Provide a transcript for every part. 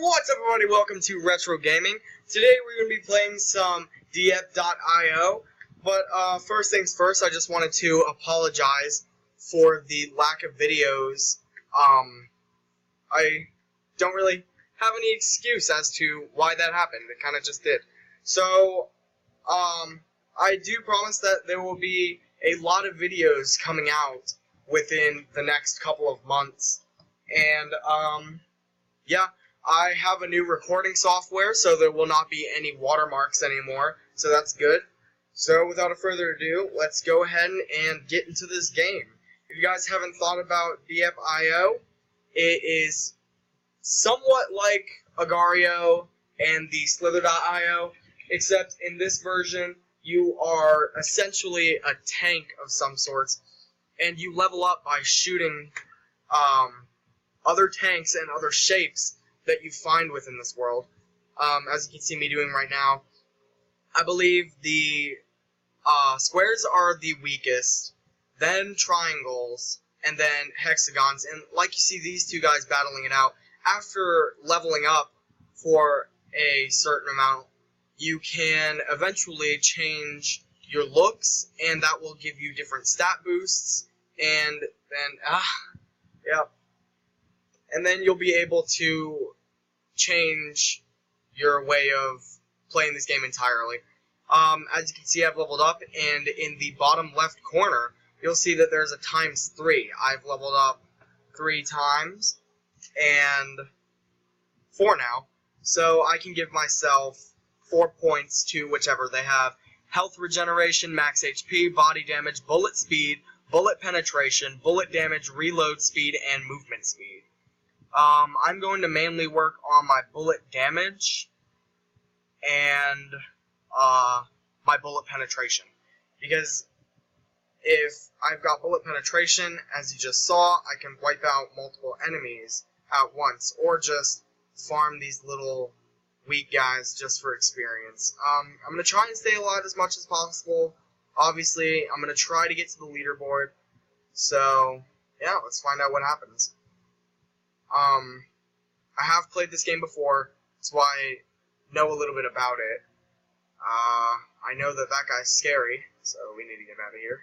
What's up, everybody? Welcome to Retro Gaming. Today we're going to be playing some DF.io, but first things first, I just wanted to apologize for the lack of videos. I don't really have any excuse as to why that happened. It kind of just did. So, I do promise that there will be a lot of videos coming out within the next couple of months, and yeah, I have a new recording software, so there will not be any watermarks anymore, so that's good. So without further ado, let's go ahead and get into this game. If you guys haven't thought about DF.io, it is somewhat like Agar.io and the Slither.io, except in this version, you are essentially a tank of some sorts, and you level up by shooting other tanks and other shapes that you find within this world. As you can see me doing right now, I believe the squares are the weakest, then triangles, and then hexagons. And like you see these two guys battling it out, after leveling up for a certain amount, you can eventually change your looks, and that will give you different stat boosts, and then, and then you'll be able to change your way of playing this game entirely. As you can see, I've leveled up, and in the bottom left corner, you'll see that there's a ×3. I've leveled up 3 times, and 4 now, so I can give myself 4 points to whichever they have. Health regeneration, max HP, body damage, bullet speed, bullet penetration, bullet damage, reload speed, and movement speed. I'm going to mainly work on my bullet damage and my bullet penetration, because if I've got bullet penetration, as you just saw, I can wipe out multiple enemies at once, or just farm these little weak guys just for experience. I'm going to try and stay alive as much as possible. Obviously, I'm going to try to get to the leaderboard, so yeah, let's find out what happens. I have played this game before, that's why I know a little bit about it. I know that guy's scary, so we need to get out of here.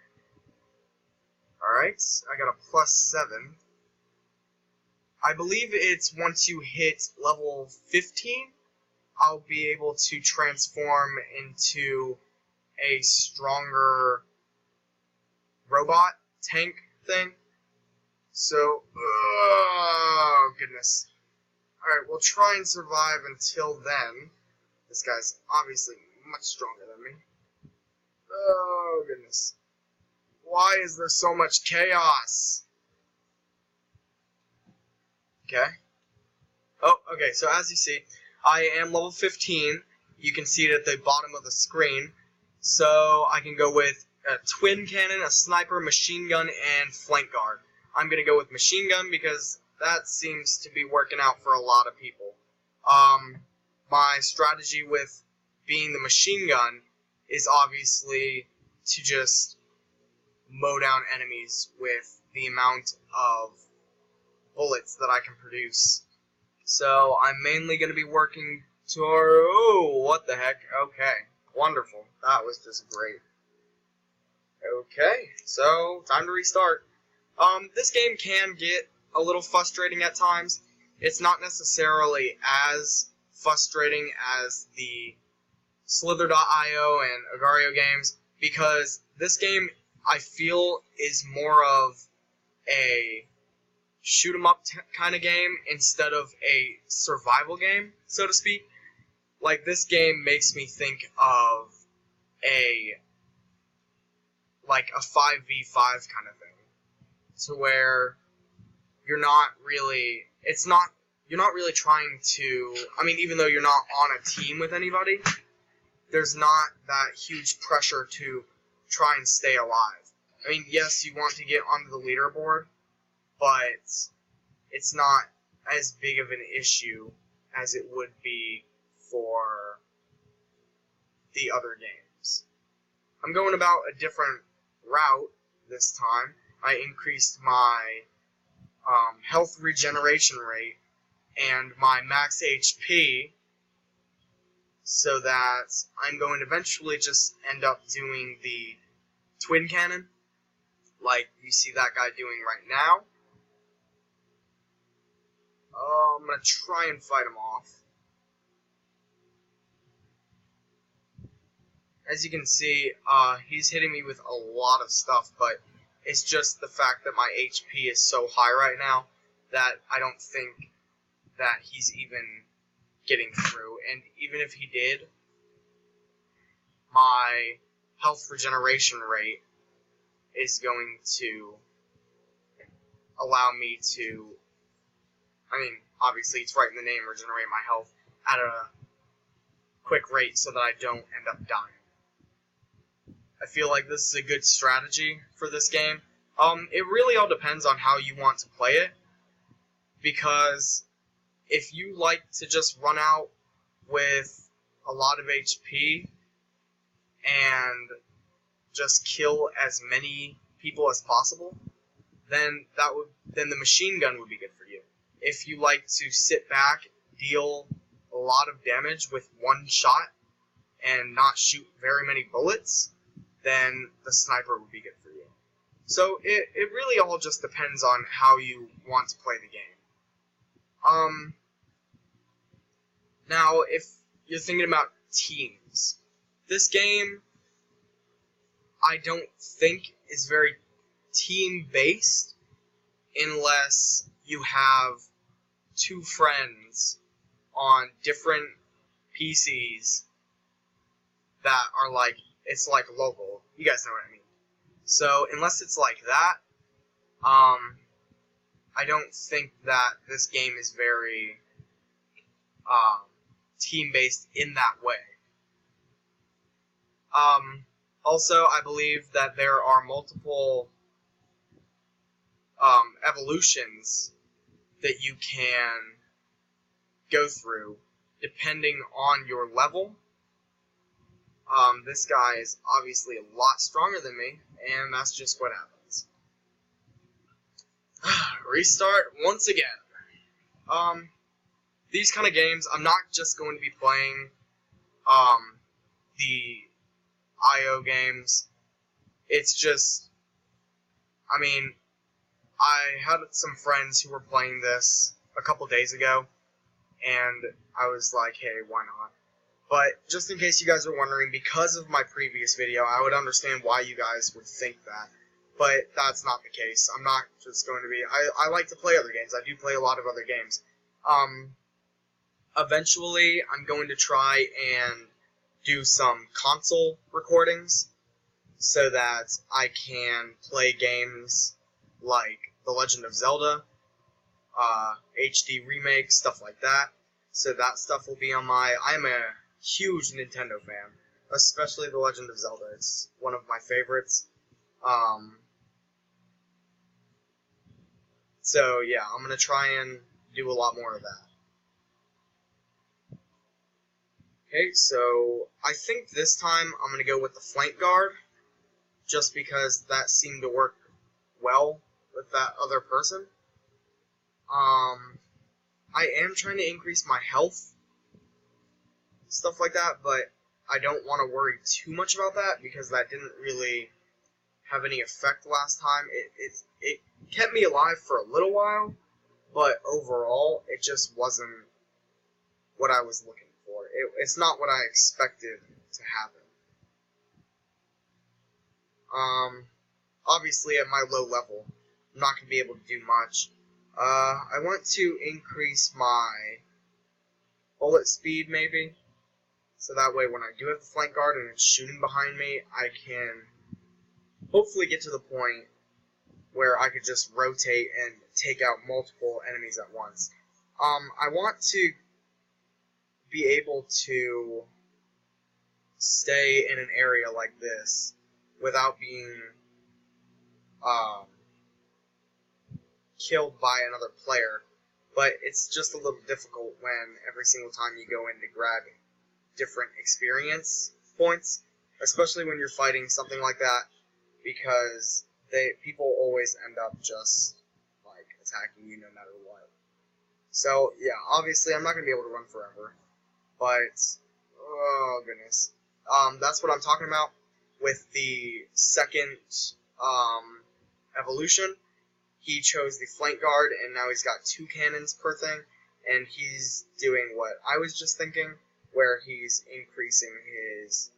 Alright, I got a +7. I believe it's once you hit level 15, I'll be able to transform into a stronger robot tank thing. So, oh goodness. Alright, we'll try and survive until then. This guy's obviously much stronger than me. Oh goodness. Why is there so much chaos? Okay. Oh, okay, so as you see, I am level 15. You can see it at the bottom of the screen. So I can go with a twin cannon, a sniper, machine gun, and flank guard. I'm going to go with machine gun because that seems to be working out for a lot of people. My strategy with being the machine gun is obviously to just mow down enemies with the amount of bullets that I can produce. So I'm mainly going to be working toward... Oh, what the heck? Okay, wonderful. That was just great. Okay, so time to restart. This game can get a little frustrating at times. It's not necessarily as frustrating as the Slither.io and Agar.io games, because this game, I feel, is more of a shoot-'em-up kind of game instead of a survival game, so to speak. Like, this game makes me think of a 5v5 kind of thing, to where you're not really trying to, I mean, even though you're not on a team with anybody, there's not that huge pressure to try and stay alive. I mean, yes, you want to get onto the leaderboard, but it's not as big of an issue as it would be for the other games. I'm going about a different route this time. I increased my health regeneration rate, and my max HP, so that I'm going to eventually just end up doing the twin cannon, like you see that guy doing right now. I'm going to try and fight him off. As you can see, he's hitting me with a lot of stuff, but it's just the fact that my HP is so high right now that I don't think that he's even getting through. And even if he did, my health regeneration rate is going to allow me to, I mean, obviously it's right in the name, regenerate my health at a quick rate so that I don't end up dying. I feel like this is a good strategy for this game. It really all depends on how you want to play it, because if you like to just run out with a lot of HP and just kill as many people as possible, then the machine gun would be good for you. If you like to sit back, deal a lot of damage with one shot, and not shoot very many bullets, then the sniper would be good for you. So it really all just depends on how you want to play the game. Now, if you're thinking about teams, this game, I don't think is very team-based unless you have two friends on different PCs that are like, it's like local. You guys know what I mean. So unless it's like that, I don't think that this game is very team-based in that way. Also, I believe that there are multiple evolutions that you can go through depending on your level. This guy is obviously a lot stronger than me, and that's just what happens. Restart once again. These kind of games, I'm not just going to be playing the IO games. It's just, I mean, I had some friends who were playing this a couple days ago, and I was like, hey, why not? But just in case you guys are wondering, because of my previous video, I would understand why you guys would think that. But that's not the case. I'm not just going to be... I like to play other games. I do play a lot of other games. Eventually, I'm going to try and do some console recordings so that I can play games like The Legend of Zelda, HD Remake, stuff like that. So that stuff will be on my... I'm a huge Nintendo fan, especially The Legend of Zelda. It's one of my favorites. So yeah, I'm gonna try and do a lot more of that. Okay, so I think this time I'm gonna go with the flank guard, just because that seemed to work well with that other person. I am trying to increase my health, stuff like that, but I don't want to worry too much about that because that didn't really have any effect last time. It kept me alive for a little while, but overall it just wasn't what I was looking for. It's not what I expected to happen. Obviously at my low level, I'm not going to be able to do much. I want to increase my bullet speed maybe. So that way when I do have the flank guard and it's shooting behind me, I can hopefully get to the point where I could just rotate and take out multiple enemies at once. I want to be able to stay in an area like this without being killed by another player, but it's just a little difficult when every single time you go in to grab different experience points, especially when you're fighting something like that, because people always end up just like attacking you no matter what. So, yeah, obviously I'm not going to be able to run forever. But, oh goodness. That's what I'm talking about with the second evolution. He chose the flank guard, and now he's got 2 cannons per thing, and he's doing what I was just thinking, where he's increasing his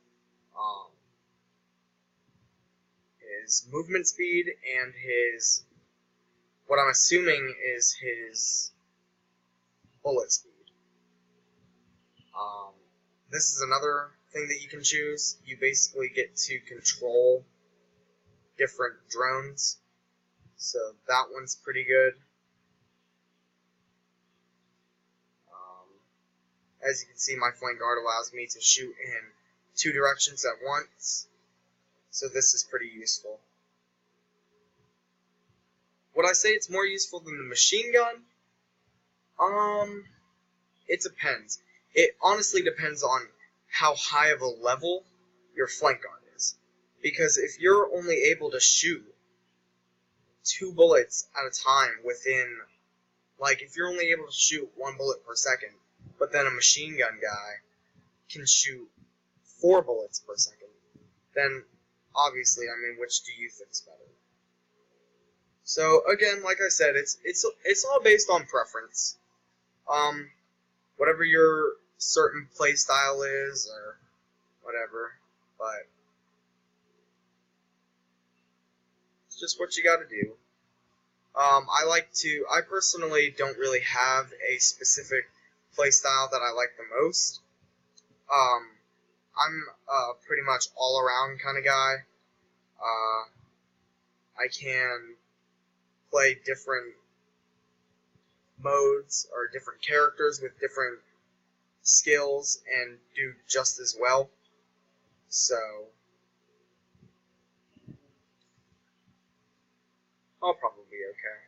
movement speed and his, what I'm assuming is his bullet speed. This is another thing that you can choose. You basically get to control different drones, so that one's pretty good. As you can see, my flank guard allows me to shoot in 2 directions at once, so this is pretty useful. Would I say it's more useful than the machine gun? It depends. It honestly depends on how high of a level your flank guard is. Because if you're only able to shoot 2 bullets at a time within, like if you're only able to shoot 1 bullet per second, but then a machine gun guy can shoot 4 bullets per second, then obviously, I mean, which do you think's better? So again, like I said, it's all based on preference. Whatever your certain play style is, or whatever, but it's just what you gotta do. I personally don't really have a specific play style that I like the most. I'm pretty much all around kind of guy. I can play different modes or different characters with different skills and do just as well. So I'll probably be okay.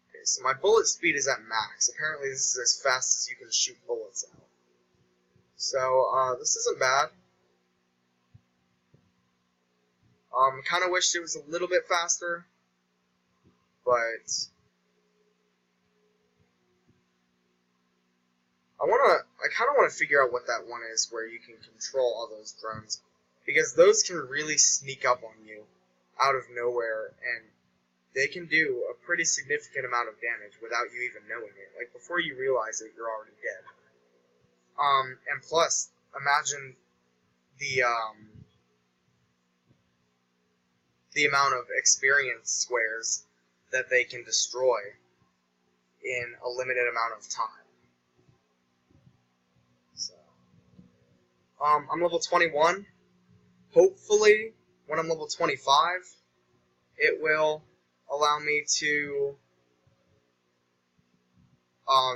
Okay, so my bullet speed is at max. Apparently this is as fast as you can shoot bullets out. So this isn't bad. Kind of wished it was a little bit faster, but I kind of want to figure out what that one is where you can control all those drones, because those can really sneak up on you out of nowhere, and they can do a pretty significant amount of damage without you even knowing it. Like, before you realize it, you're already dead. And plus, imagine the amount of experience squares that they can destroy in a limited amount of time. So, I'm level 21. Hopefully, when I'm level 25, it will allow me to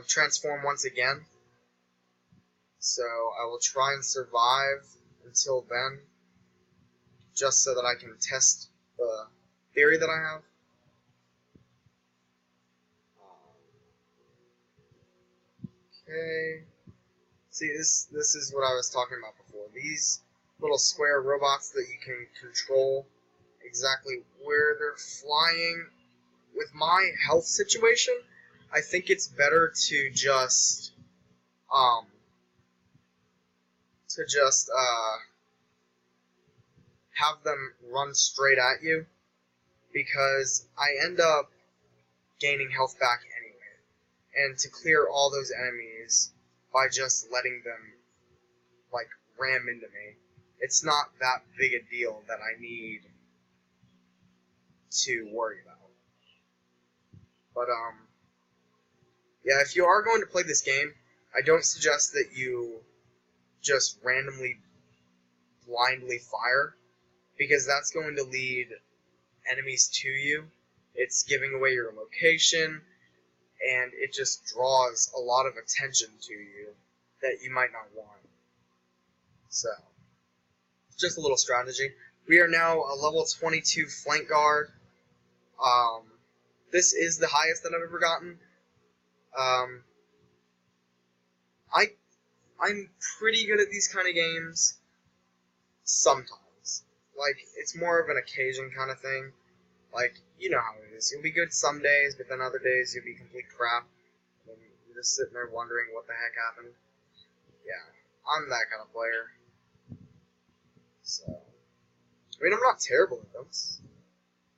transform once again. So I will try and survive until then, just so that I can test the theory that I have. Okay. See, this is what I was talking about before. These little square robots that you can control exactly where they're flying. With my health situation, I think it's better to just have them run straight at you, because I end up gaining health back anyway. And to clear all those enemies by just letting them, like, ram into me, it's not that big a deal that I need to worry about. But, yeah, if you are going to play this game, I don't suggest that you just randomly, blindly fire, because that's going to lead enemies to you. It's giving away your location, and it just draws a lot of attention to you that you might not want. So, just a little strategy. We are now a level 22 flank guard. This is the highest that I've ever gotten. I'm pretty good at these kind of games sometimes. Like, it's more of an occasion kind of thing. Like, you know how it is. You'll be good some days, but then other days you'll be complete crap. And just sitting there wondering what the heck happened. Yeah, I'm that kind of player. So, I mean, I'm not terrible at those.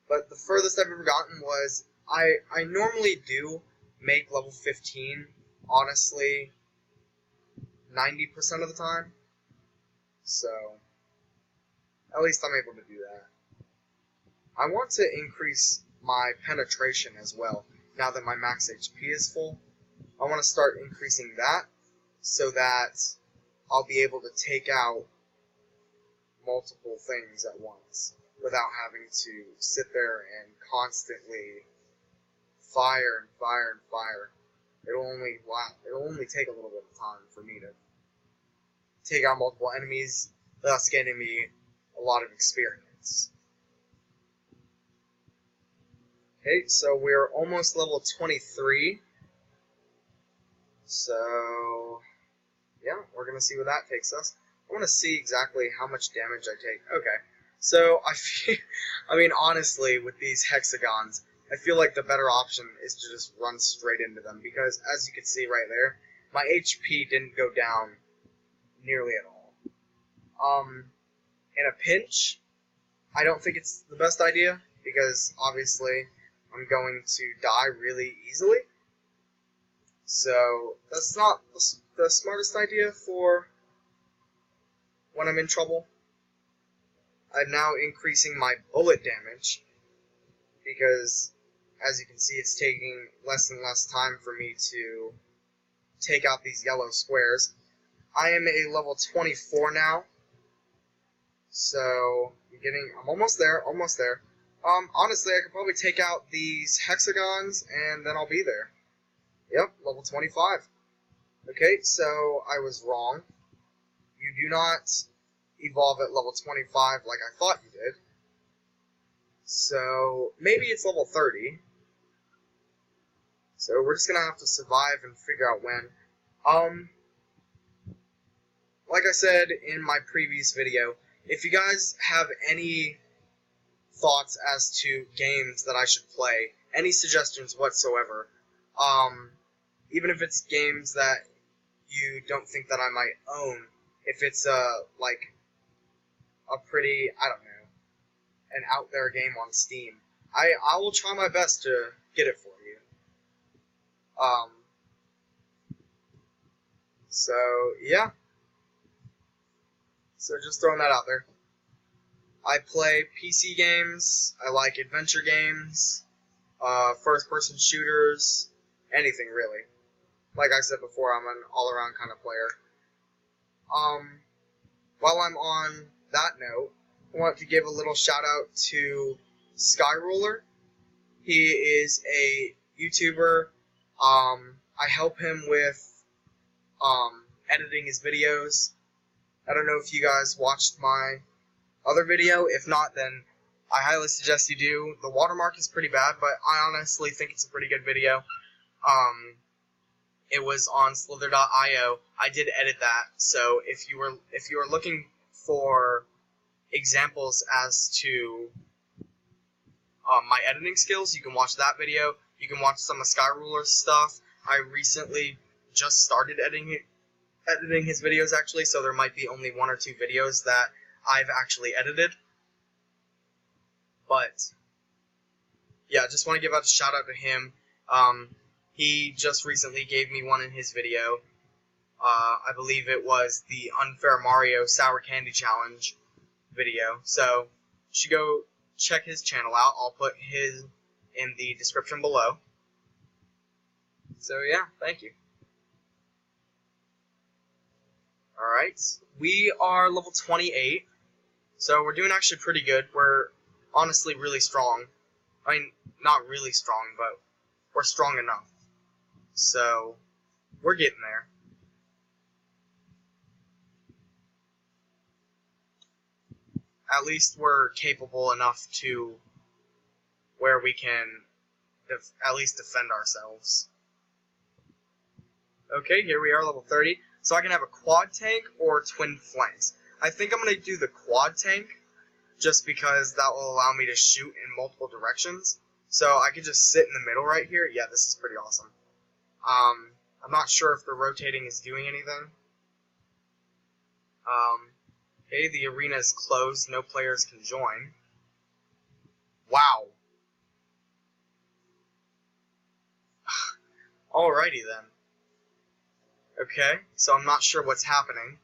But the furthest I've ever gotten was, I normally do make level 15, honestly, 90% of the time. So, at least I'm able to do that. I want to increase my penetration as well, now that my max HP is full. I want to start increasing that, so that I'll be able to take out multiple things at once, without having to sit there and constantly fire and fire and fire. It'll only take a little bit of time for me to take out multiple enemies, thus getting me a lot of experience. Okay, so we're almost level 23. So, yeah, we're going to see where that takes us. I want to see exactly how much damage I take. Okay, so I mean, honestly, with these hexagons, I feel like the better option is to just run straight into them, because as you can see right there, my HP didn't go down nearly at all. In a pinch, I don't think it's the best idea, because obviously I'm going to die really easily. So that's not the smartest idea for when I'm in trouble. I'm now increasing my bullet damage, because as you can see, it's taking less and less time for me to take out these yellow squares. I am a level 24 now, so I'm almost there, honestly, I could probably take out these hexagons, and then I'll be there. Yep, level 25. Okay, so I was wrong. You do not evolve at level 25 like I thought you did. So, maybe it's level 30. So, we're just gonna have to survive and figure out when. Like I said in my previous video, if you guys have any thoughts as to games that I should play, any suggestions whatsoever, even if it's games that you don't think that I might own, if it's like a pretty, I don't know, an out there game on Steam, I will try my best to get it for you. So yeah. So just throwing that out there. I play PC games, I like adventure games, first-person shooters, anything really. Like I said before, I'm an all-around kind of player. While I'm on that note, I want to give a little shout-out to Skyruler. He is a YouTuber. I help him with editing his videos. I don't know if you guys watched my other video. If not, then I highly suggest you do. The watermark is pretty bad, but I honestly think it's a pretty good video. It was on Slither.io. I did edit that, so if you were looking for examples as to my editing skills, you can watch that video. You can watch some of Skyruler's stuff. I recently just started editing his videos, actually, so there might be only 1 or 2 videos that I've actually edited. But yeah, just want to give a shout out to him. He just recently gave me one in his video. I believe it was the Unfair Mario Sour Candy Challenge video. So you should go check his channel out. I'll put his in the description below. So yeah, thank you. Alright, we are level 28, so we're doing actually pretty good. We're honestly really strong. I mean, not really strong, but we're strong enough. So, we're getting there. At least we're capable enough to where we can at least defend ourselves. Okay, here we are, level 30. So I can have a quad tank or twin flanks. I think I'm going to do the quad tank, just because that will allow me to shoot in multiple directions. So I could just sit in the middle right here. Yeah, this is pretty awesome. I I'm not sure if the rotating is doing anything. Okay, the arena is closed. No players can join. Wow. Alrighty then. Okay, so I'm not sure what's happening.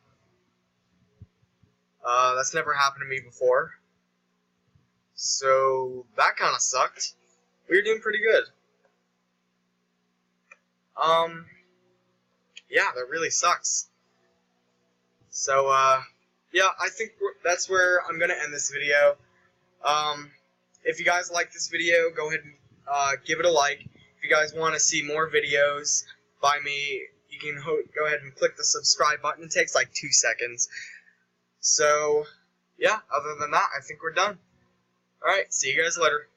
That's never happened to me before. So, that kind of sucked. We were doing pretty good. Yeah, that really sucks. So, yeah, I think that's where I'm going to end this video. If you guys like this video, go ahead and give it a like. If you guys want to see more videos by me, you can go ahead and click the subscribe button. It takes like 2 seconds. So, yeah, other than that, I think we're done. Alright, see you guys later.